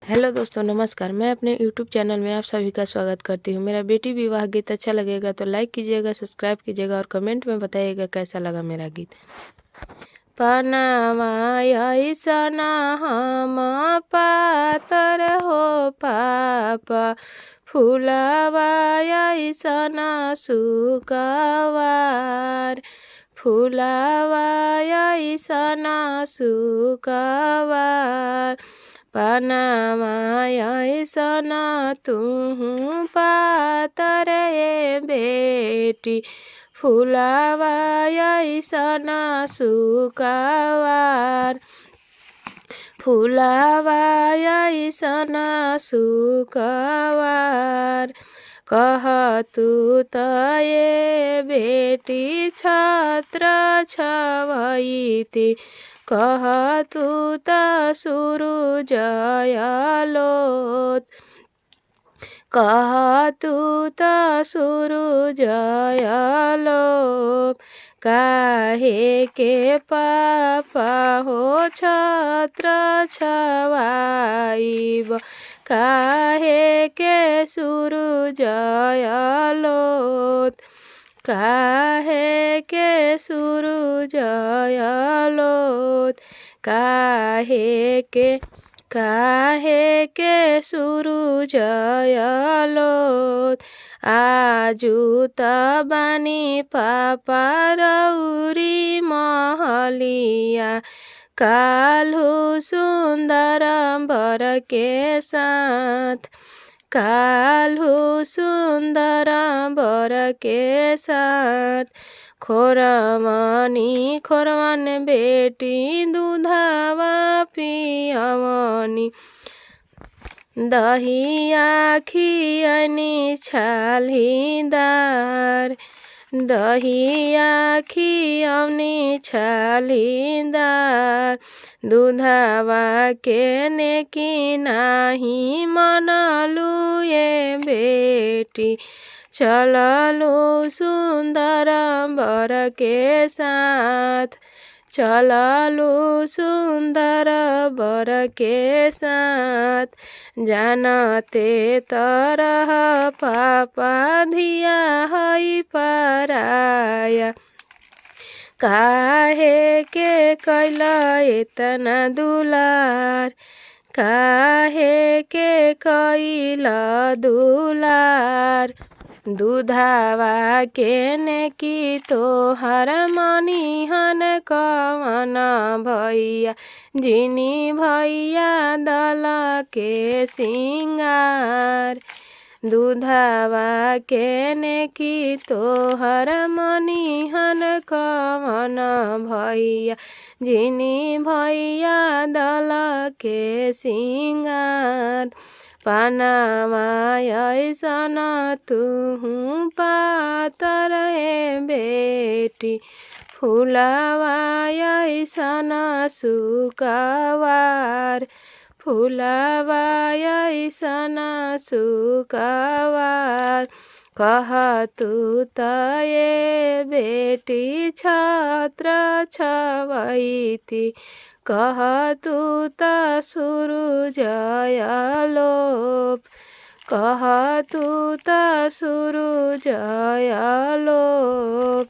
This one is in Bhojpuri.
हेलो दोस्तों, नमस्कार। मैं अपने यूट्यूब चैनल में आप सभी का स्वागत करती हूँ। मेरा बेटी विवाह गीत अच्छा लगेगा तो लाइक कीजिएगा, सब्सक्राइब कीजिएगा और कमेंट में बताइएगा कैसा लगा मेरा गीत। पनामा ऐसना हम पातर हो पापा, फुलावा ऐसना सुकवार, फुलावा ऐसना सुकवार। पनामा ऐसना तुहु पातर ए बेटी, फुलावा ऐसना सुकवार, फुलावा ऐसना सुकवार। कहतु त ए बेटी छत्र छवैती, कहतु त सुरुज आलोत, कहतु त सुरुज आलोत। काहे के पापा हो छत्र छवाइब, काहे के सुरुज आलोत, काहे के सुरुज आलोत। काहे के सुरुज आलोत। आजु त बानी पापा रौरी महलिया, काल्हु सुन्दर बर के साथ, काल्हु सुन्दर बर के साथ। खोरवन बेटी दूधवा पियवनी, दहिया खियनी छालीदार, दहिया खियवनी छालीदार। दूधवा के ने की नाही मनलु ए बेटी, चललु सुन्दर बर के साथ, चललु सुन्दर बर के साथ। जानते तरह पापा धिया है पराया, काहे के कैला इतना दुलार, काहे के कैला दुलार। दूधवा के ने की तोहर मनिहन कवन भैया, जिनी भैया दल के सिंगार। दूधवा के ने की तोहर मनिहन कवन भैया, जिनी भैया दल के सिंगार। पनामा ऐसना तुहु पातर ए बेटी, फुलावा ऐसना सुकवार, फुलावा ऐसना सुकवार। कहतु त ए बेटी छत्र छवैती, कहतु त सुरुज आलोप, कहतु त सुरुज आलोप।